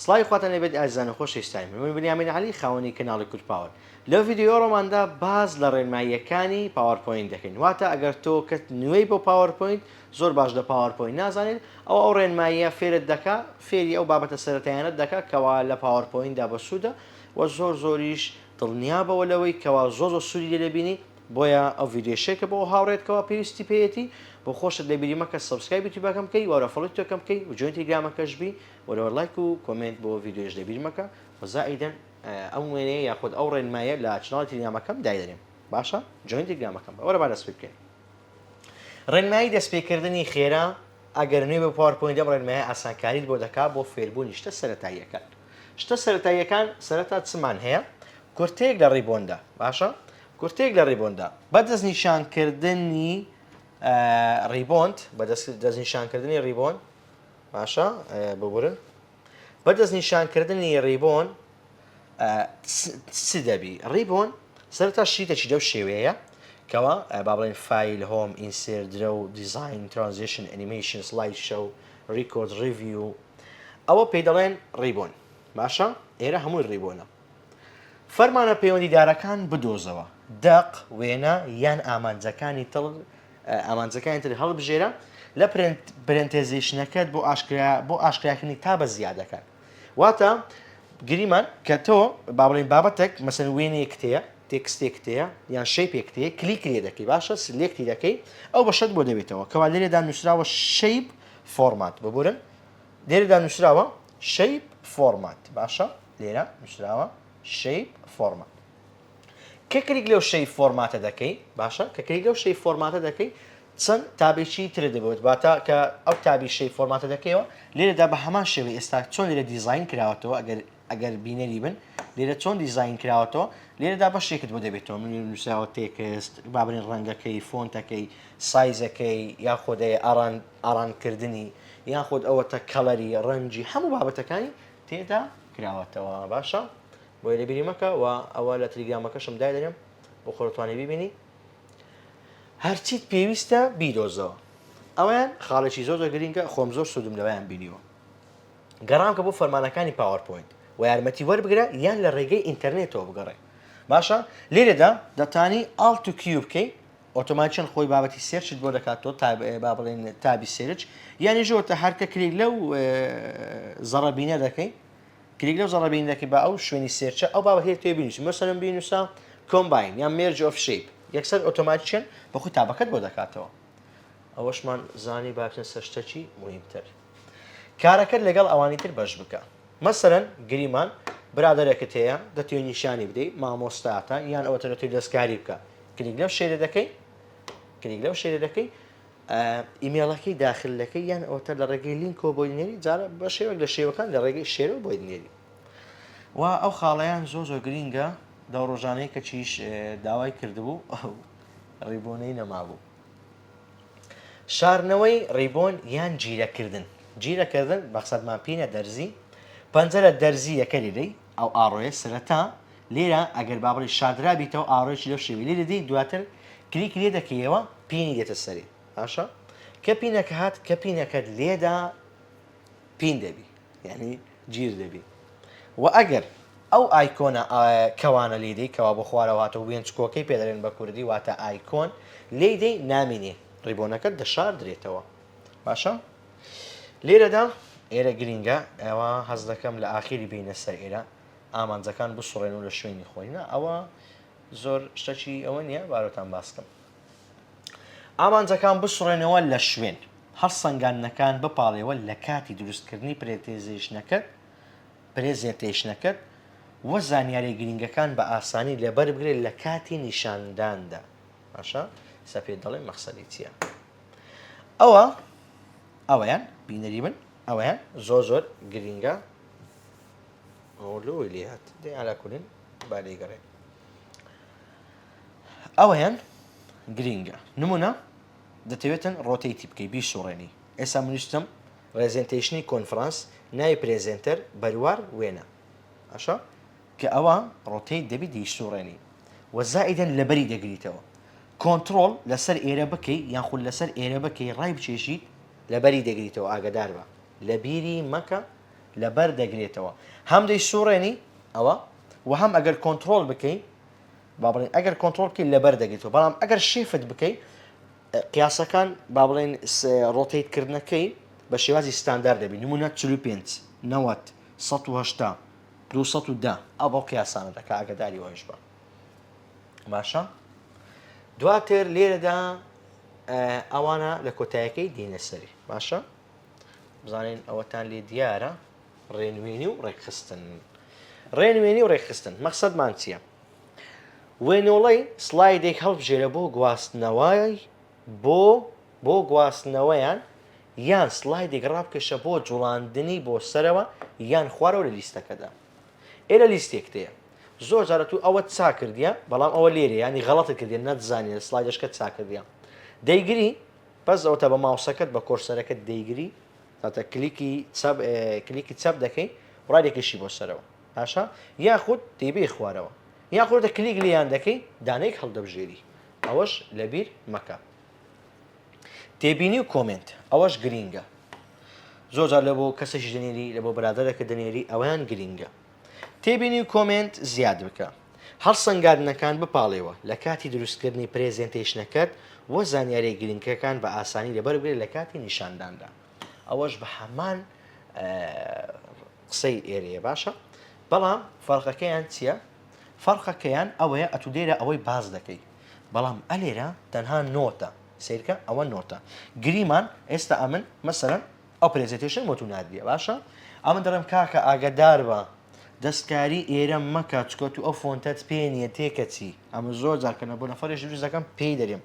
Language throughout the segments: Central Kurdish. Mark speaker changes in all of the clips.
Speaker 1: سڵای خواتان لێبێت ئازیزان و خۆشەویستان من بنیامین عەلی خاوەنی کەناڵی کورت پاوەر لەو ڤیدیۆ ڕۆماندا باز لە ڕێنماییەکانی پاوەرپۆینت دەکەین واتە ئەگەر تۆ کە نوێی بۆ پاوەرپۆینت زۆر باش لە پاوەرپۆینت نازانێت ئەو ڕێنماییە فێرت دەکا فێری ئەو بابەتە سەرەتایانت دەکا کەوا لە پاوەرپۆینتدا بەسوودە و زۆریش دڵنیا بەوە لەوەی کەوا زۆر سوودی لێ دەبینی بۆیە ئەو ڤیدیۆشێکە بۆ هاوڕێتکەوە پێویستی پێیەتی بۆ خۆشت لێبیری مەکە سەبسکرایبی بەکەم بکەی وەرە فڵۆی تۆکەم بکەی و جوێن تێلگرامەکەش بی وەرەوە لایک و کۆمنت بۆ ڤیدیۆش لێبیری مەکە و زائیدەن ئەو وێنەیە یاخود ئەو ڕێنمایە لە چناڵی تێلگرامەکەم دایدەنێم باشە جوێن تێلگرامەکەم وەرە با دەست پێ بکەین ڕێنمایی دەستپێکردنی خێرا ئەگەر نوێ بە پاوەرپۆینت ئەم ڕێنمایە ئاسانکاریت بۆ دەکات بۆ فێربوونی شتە سەرەتاییەکان شتە سەرەتاییەکان سەرەتا چمان هەیە کورتەیەک لە ڕیبۆندا باشە کورتێک لە ڕیبۆندا بەدەست نیشانکردنی ڕیبۆند بەدەست نیشانکردنی ڕیبۆن باشە ببورن بەدەست نیشانکردنی ڕیبۆن چ دەبی ڕیبۆن سەرەتا شیتێکی دەو شێوەیە کەوا با بڵێن فایل هۆم ئینسێر درە و دیزاین ترانزیشن ئەنیمەیشن سلایت شەو ڕیکۆرد ڕیڤیو ئەوە پێی دەڵێن ڕیبۆن باشە ئێرە هەمووی ڕیبۆنە فەرمانە پەیوەندیدارەکان بدۆزەوە دەق وێنە یان ئامانجەکانی تر هەڵبژێرە لە پرێنتێزیشنەکەت بۆ ئاشکراکردنی تا بە زیادەکان واتە گریمان کە تۆ با بڵێن بابەتێک مەسەن وێنەیەک تەیە تێکستێک تەیە یان شەیپێک تەیە کلیک لێ دەکەی باشە سلێکتی دەکەی ئەو بەشت بۆ دەبێتەوە کەوا لێرەدا نووسراوە شەیپ فۆرمات ببورن لێرەدا نووسراوە شەیپ فۆرمات باشە لێرە نووسراوە شەیپ فۆرمات کە کلیک لەو شەیپ فۆرماتە دەکەی باشە کە کلیک لەو شەیپ فۆرماتە دەکەی چەند تابێکی تر دەبێت باتە کە ئەو تابی شەیپ فۆرماتە دەکەیەوە لێرەدا بە هەمان شێوەی ئێستا چۆن لێرە دیزاین کراوەتەوە ئەگەر بینەری بن لێرە چۆن دیزاین کراوەتەوە لێرەدا بەشێکت بۆ دەبێتەوە من نووسراوە تێکست با بڵێن ڕەنگەکەی فۆنتەکەی سایزەکەی یاخۆدەیە ئارانکردنی یاخۆد ئەوەتە کەڵەری ڕەنجی هەموو بابەتەکانی تێدا کراوەتەوە باشە بۆی لەبیری مەکە و ئەوە لە تەلەگرامەکەشم دادەنێم بۆ خۆتوانێ ببینی هەرچیت پێویستە بیدۆزەوە ئەویان خاڵێکی زۆر گرینگە خۆم زۆر سوودم لەوەیان بینیوە گەڕام کە بۆ فەرمانەکانی پاوەرپۆینت و یارمەتی وەربگرە یان لە ڕێگەی ئینتەرنێتەوە بگەڕێ باشە لێرەدا دەتانی ئالت و کیو بکەی ئۆتۆماتیکیان خۆی بابەتی سێرچت بۆ دەکاتەوە با بڵێن تابی سێرچ یانی ژۆتە هەرکە کلیک لەو زەڕەبینە دەکەی کلیک لەو زەڕەبینەکەی بە ئەو شوێنی سێرچە ئەو بابەت هەیە توێ بینیسی مەسەلەن بینوسا کۆمباین یان مێرج ئۆف شەیپ یەکسەر ئۆتۆماتیکیان بەخۆی تابەکەت بۆ دەکاتەوە ئەوەشمان زانی بابچن سەرشتەکی مهمتر کارەکەت لەگەڵ ئەوانی تر بەش بکە مەسەلەن گریمان برادەرێکت هەیە دەتوێت نیشانی بدەیت مامۆستاتە یان ئەوەتە دەتوێت دەستکاری بکە کلیک لەو شێرە دەکەی کلیک لەو شێرە دەکەی ئیمێڵەکەی داخلەکەی یان ئەوتە لە ڕێگەی لینکەوە بۆی نێری جارە بە شێوەک لە شێوەکان لە ڕێگەی شێرەوە بۆی نێری و ئەو خاڵەیان زۆر گرینگە داو ڕۆژانەیە کە چیش داوای کردبوو ئەو ڕیبۆنەی نەمابوو شارنەوەی ڕیبۆن یان گیرەکردن بەقسەدمان پینە دەرزی پەنجەرە دەرزیەکە لێرەی ئەو ئاڕۆیە سەرەتا لێرە ئەگەر بابڵی شادرابیتەوە ئاڕۆیەکی لەو شێوی لێرە دی دواتر کلیک لێ دەکەیەوە پینی دێتە سەری باشە کە پینەکە هات کە پینەکەت لێدا پین دەبی یعنی گیر دەبی و ئەگەر ئەو ئایکۆنە کەوانە لێدەی کەوا بۆ خوارەوە هاتە وێنچکۆکەی پێدەڵێن بە کوردی واتە ئایکۆن لێدەی نامینێ ڕیبۆنەکەت دەشار درێتەوە باشە لێرەدا ئێرە گرینگە ئەوە هەز دەکەم لە ئاخیری بینە سەر ئێرە ئامانجەکان بسوڕێن و لە شوێنی خۆینە ئەوە زۆر شتێکی ئەوە نییە بارۆتان باسکەم ئامانجەکان بسوڕێنەوە لە شوێن هەر سەنگانەکان بپاڵێەوە لە کاتی دروستکردنی پرێزێنتێشنەکەت وە زانیاری گرینگەکان بە ئاسانی لەبەر بگرێت لە کاتی نیشانداندا باشە سەپێ دەڵێ مەقسەدی چییە ئەوەیان بینەری من ئەوەیان زۆر گرینگە ئەوڵۆی لێ هات دێ ئالاکولین بالێگەڕێ ئەوەیان گرینگە نمونە دەتەوێتن ڕۆتەیتی بکەی بیسوڕێنی ئێستا منیشتم ڕێزێنتێشنی کۆنفرانس ناوی پرێزێنتەر بەروار وێنە ئەشە کە ئەوە ڕۆتەی دەبی دیسوڕێنی وەزائیدەن لەبەری دەگریتەوە کۆنتڕۆڵ لەسەر ئێرە بکەی یان خول لەسەر ئێرە بکەی ڕای بچێشیت لەبەری دەگریتەوە ئاگدار بە لە بیری مەکە لەبەر دەگرێتەوە هەم دەی سوڕێنی ئەوە و هەم ئەگەر کۆنتترۆل بکەیت با بڵێن ئەگەر کۆنتترۆل بکەیت لەبەر دەگرێتەوە بەڵام ئەگەر شێفت بکەیت قیاسەکان با بڵێن ڕۆتیتکردنەکەی بە شێوازی ستاندار دەبی نمونە 45 90 180 210 ئەو بۆ قیاسانە دەکا ئاگداری وەش بە باشە دواتر لێرەدا ئەوانە لە کۆتایەکەی دێنە سەری باشە بزانین ئەوەتان لێ دیارە ڕێنوێنی و ڕێکخستن ڕێنوێنی و ڕێکخستن مەقسەدمان چییە وێنۆڵەی سلایدێک هەڵبژێرە بۆ گواستنەوەی بۆ گواستنەوەیان یان سلایدێک ڕابکەشە بۆ جوڵاندنی بۆ سەرەوە یان خوارەوە لە لیستەکەدا ئێرە لیستێک تەیە زۆر جارە تو ئەوە چا کردیە بەڵام ئەوە لێرە ینی غەڵەتت کردێ نەتزانێت سلایدەشکە چا کردیە دەیگری بەس ئەوتە بە ماوسەکەت بە کۆرسەرەکەت دەیگری تاتە کلیکی چەپ دەکەی ڕادێکیشی بۆ سەرەوە باشە یاخود دەیبێ خوارەوە یاخودە کلیک لیان دەکەی دانەیەک هەڵدەبژێری ئەوەش لەبیر مەکە تێبینی و کۆمنت ئەوەش گرینگە زۆرجار لە بۆ کەسێکی دەنێری لە بۆ برادەرەکە دەنێری ئەویان گرینگە تێبینی و کۆمنت زیاد بکە هەڵسەنگاندنەکان بپاڵێەوە لە کاتی دروستکردنی پرێزێنتێشنەکەت وە زانیاری گرنگەکان بە ئاسانی لەبەر بێت لە کاتی نیشانداندا ئەوەش بە هەمان قسەی ئێرەیە باشە بەڵام فەرقەکەیان چییە فەرقەکەیان ئەوەیە ئەتودێرە ئەوەی باز دەکەی بەڵام ئەلێرە تەنها نۆتە سیرکە ئەوە نۆتە گریمان ئێستا ئەمن مەسەرەن ئەو پرێزنتێشن بۆ تو نادیە باشە ئەمن دەڵێم کاکە ئاگدار بە دەستکاری ئێرە مەکە چکۆت و ئەو فۆنتەت پێنیە تێکە چی ئەمە زۆر جارکەنە بۆ نەفەرێکی دروست دەکەم پێی دەرێم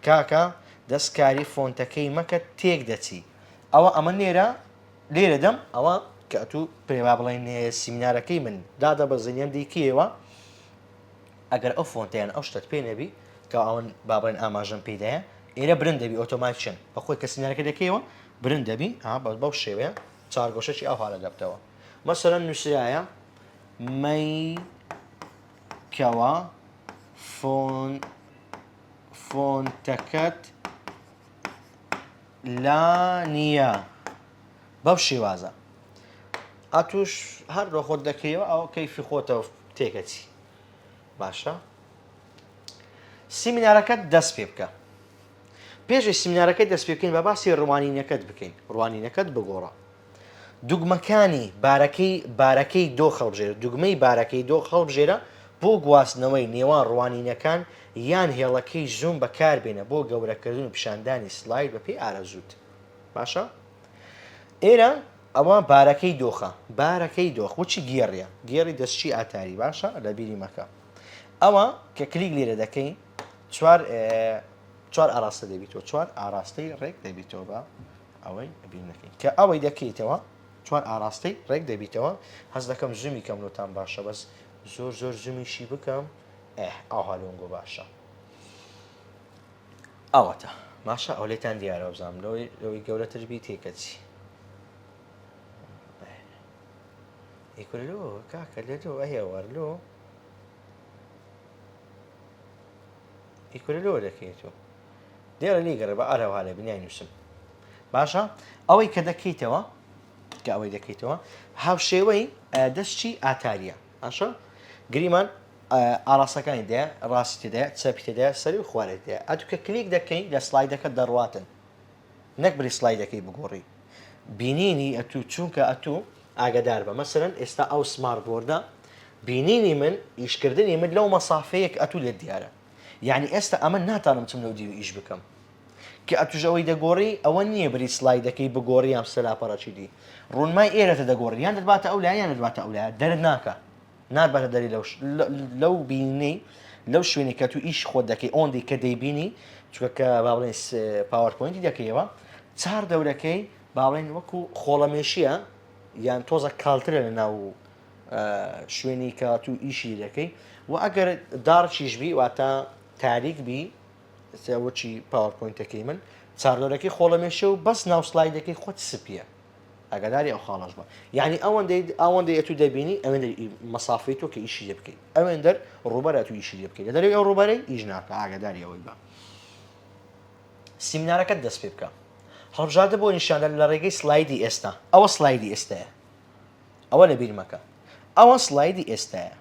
Speaker 1: کاکە دەستکاری فۆنتەکەی مەکە تێک دەچی ئەوە ئەمە لێرە دەم ئەوە کە تو پێوا بڵێن سیمینارەکەی من دادە بە زنیان دیکەوە ئەگەر ئەو فۆنتیان ئەو شتت پێ نەبی کە ئەوەن بابڵێن ئاماژەم پێدایە ئێرە برن دەبی ئۆتۆماتچن بەخۆی کە سیمینارەکە دەکەیەوە برن دەبی بەو شێوەیە چارگۆشەی ئەو حالە دەبتەوە مەسەرەن نووسرایە مەیکەوە فۆنتەکەت لا نییە بەو شێوازە ئەتوش هەر ڕۆ خۆت دەکەیەوە ئەو کەیفی خۆتەوە تێکەچی باشە سیمینارەکەت دەست پێ بکە پێشی سیمینارەکەی دەست پێ بکەین بە باسی ڕوانینەکەت بکەین ڕوانینەکەت بگۆڕە دوگمەکانی بارەکەی دۆ خەڵبژێرە دوگمەی بارەکەی دۆ خەڵبژێرە بۆ گواستنەوەی نێوان ڕوانینەکان یان هێڵەکەی زوم بەکاربێنە بۆ گەورەکردن و پیشاندانی سلاید بەپێی ئارەزووت باشە ئێرە ئەوە بارەکەی دۆخە بارەکەی دۆخ وچی گێڕیە گێڕی دەستچی ئاتاری باشە لە بیری مەکە ئەوە کە کلیک لێرە دەکەی چوار ئاراستە دەبیتەوە چوار ئاراستەی ڕێک دەبیتەوە بە ئەوەی بینەکەی کە ئەوەی دەکەیتەوە چوار ئاراستەی ڕێک دەبیتەوە هەز دەکەم زومی کەم لۆتان باشە بەس زۆر زومیشی بکەم ئەو هەلۆنگۆ باشە ئەوەتە ماشە ئەو لێتان دیارە بزانم لەوەی گەورەتربی تێکەچی ئیکولۆ کاکە لێتۆ ئەهێ وەرلۆ ئیکولۆ دەکەیتەوە دێرە لیگەڕێ بە ئارەوە لە بنیای نووسم باشە ئەوەی کە دەکەیتەوە کە ئەوەی دەکەیتەوە هاوشێوەی دەستچی ئاتاریە باشە گریمان ئاراستەکانی دەیە ڕاستی تێدایە چەپی تێدایە سەری و خوارێت دەیە ئەتو کە کلیک دەکەین لە سلایدەکە دەڕواتن نەک بری سلایدەکەی بگۆڕی بینینی ئەتو چونکە ئەتو ئاگدار بە مەسەرەن ئێستا ئەو سمارت بۆردە بینینی من ئیشکردنی من لەو مەسافەیەک ئەتو لێت دیارە یعنی ئێستا ئەمە ناتانم چم لەو دیوی ئیش بکەم کە ئەتوژەوەی دەگۆڕی ئەوە نییە بری سلایدەکەی بگۆڕی یام سەلاپەڕەچی دی ڕوونمای ئێرەتە دەگۆڕی یان دەباتە ئەو لایەن دەباتە ئەو لایە دەرت ناکە ناباتە دەری لەو بینی لەو شوێنی کە تو ئیش خۆت دەکەی ئۆندی کە دەیبینی چونکە کە با بڵێن پاوەرپۆینتی دەکەیەوە چار دەورەکەی با بڵێن وەکو خۆڵەمێشیە یان تۆزە کاڵترە لە ناو شوێنی کە تو ئیشی دەکەی و ئەگەر دارچیش بی واتە تاریک بی وەچی پاوەرپۆینتەکەی من چاردۆرەکەی خۆڵەمێشە و بەس ناو سلایدەکەی خۆت سپیە ئەگەداری ئەو خاڵەش بە یعنی ئەوەندەی ئەتو دەبینی ئەوێن مەسافەی تۆ کە ئیشی لێ بکەیت ئەوێن دەر ڕوبەرە تو ئیشی لێ بکەیت لە دەرەوەی ئەو ڕوبەرەی ئیش ناکە ئاگداری ئەوەی بە سیمینارەکەت دەست پێ بکە هەڵبژاردە بۆ نیشاندان لە ڕێگەی سلایدی ئێستا ئەوە سلایدی ئێستاە ئەوە لە بیر مەکە. ئەوە سلایدی ئێستاە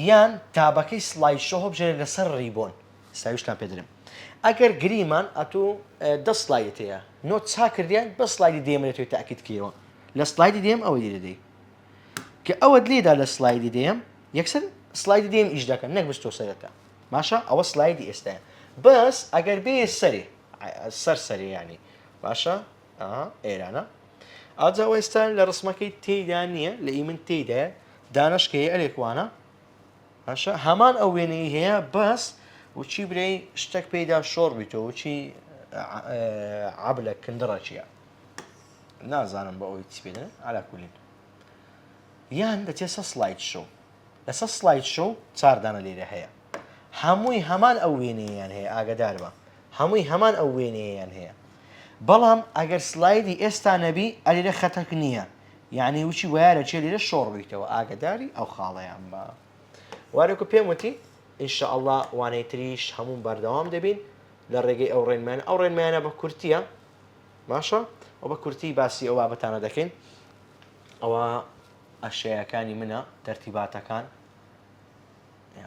Speaker 1: یان تابەکەی سلای شۆ بژێنێت لەسەر ڕیبۆن ساویشتان پێدرم. ئەگەر گریمان ئەتوو دە سلایت هەیە نۆت چا کردیان بە سلایدی دێمێتەوەی تاکیید کەیەوە لە سلایدی دێم ئەوە دیدەدەی کە ئەوەت لێدا لە سلایدی دێم یەکسەر سلایدی دێم ئیش دەکەن نەک بستۆ سەرەتا باشە ئەوە سلایدی ئێستاە بەس ئەگەر بێ سەری سەرسەریانی باشە ئێرانە ئاجاوە ئێستا لە ڕسمەکەی تێدا نییە لە ئیمن تێدایە دانشکەیە ئەلێکوانە باشە هەمان ئەو وێنەی هەیە بەس وچی برەی شتێک پێیدا شۆڕ بیتەوە وچی عەبلە کندڕە چییە نازانم بە ئەوی چی پێدەن ئالاکولین یان دەچێت سە سلاید شۆ لەسە سلاید شۆ چاردانە لێرە هەیە هەمووی هەمان ئەو وێنەیەیان هەیە ئاگدار بە هەمووی هەمان ئەو وێنەیەیان هەیە بەڵام ئەگەر سلایدی ئێستا نەبی ئەلێرە خەتەک نییە یعنی وچی وایارە چێ لێرە شۆڕ بیتەوە ئاگداری ئەو خاڵەیان بە وارێکو پێم وتی ئینشاءالله وانەی تریش هەموو بەردەوام دەبین لە ڕێگەی ئەو ڕێنمانە ئەو ڕێنمانە بە کورتیە باشە ئەو بە کورتی باسی ئەو بابەتانە دەکەین ئەوە ئەشەیەکانی منە تەرتیباتەکان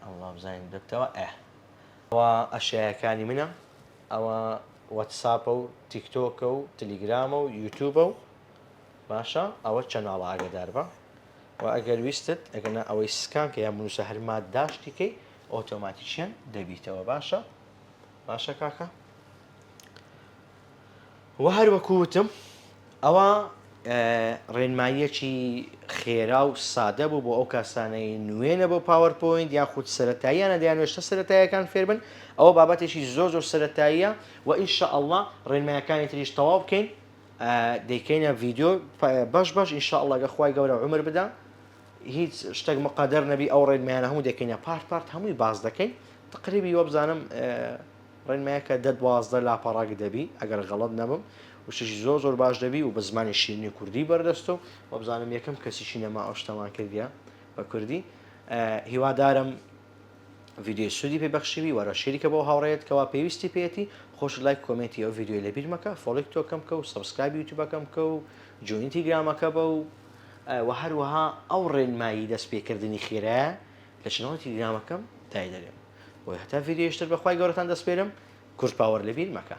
Speaker 1: ئەڵڵا بزانین دەکتەوە ئەوە ئەشەیەکانی منە ئەوە وەتساپە و تیکتۆکە و تەلیگرامە و یوتیوبە و باشە ئەوە چەناڵە ئاگدار بە و ئەگەر ویستت ئەگەنا ئەوەی سکان کە یان بنووسە هەرمات داشتیکەی ئۆتۆماتیکیان دەبیتەوە باشە کاکە و هەروەکوتم ئەوە ڕێنماییەکی خێرا و سادە بوو بۆ ئەو کاسانەی نوێنە بۆ پاوەرپۆینت یاخود سەرەتاییانە دەیانوێشتە سەرەتاییەکان فێر بن ئەوە بابەتێکی زۆر سەرەتاییە و ئینشاءالله ڕێنماییەکانی تریش تەواو بکەین دەیکەینە ڤیدیۆ بەش ئینشاءالله گە خوای گەورە عومر بدە هیچ شتێک مقەدەر نەبی ئەو ڕێنمایانە هەموو دەکەینە پارت هەمووی باز دەکەین تقریبی وە بزانم ڕێنمایەکە 10-12 لاپەڕاک دەبی ئەگەر غەڵەت نەبم وشتێکی زۆر باش دەبی و بە زمانی شیرینی کوردی بەردەستەوە و بزانم یەکەم کەسیشی نەما ئەو شتەمان کردیە بە کوردی هیوادارم ڤیدیۆی سوودی پێبەخشیوی وەرە شەریکە بۆ هاوڕێت کەوا پێویستی پێێتی خۆش لایک کۆمنتی ئەو ڤیدیۆی لەبیر مەکە فۆڵۆی تۆکەم کە و سەبسکرایب یوتیوبەکەم کە و جوینی تیلگرامەکە بە و هەروەها ئەو ڕێنمایی دەستپێکردنی خێرایە لە چنەوە تیلگرامەکەم تای دەرێم و هەتا ڤیدیۆیشتر بەخوای گەورەتان دەسپێرم کورت پاوەر لەبیر مەکە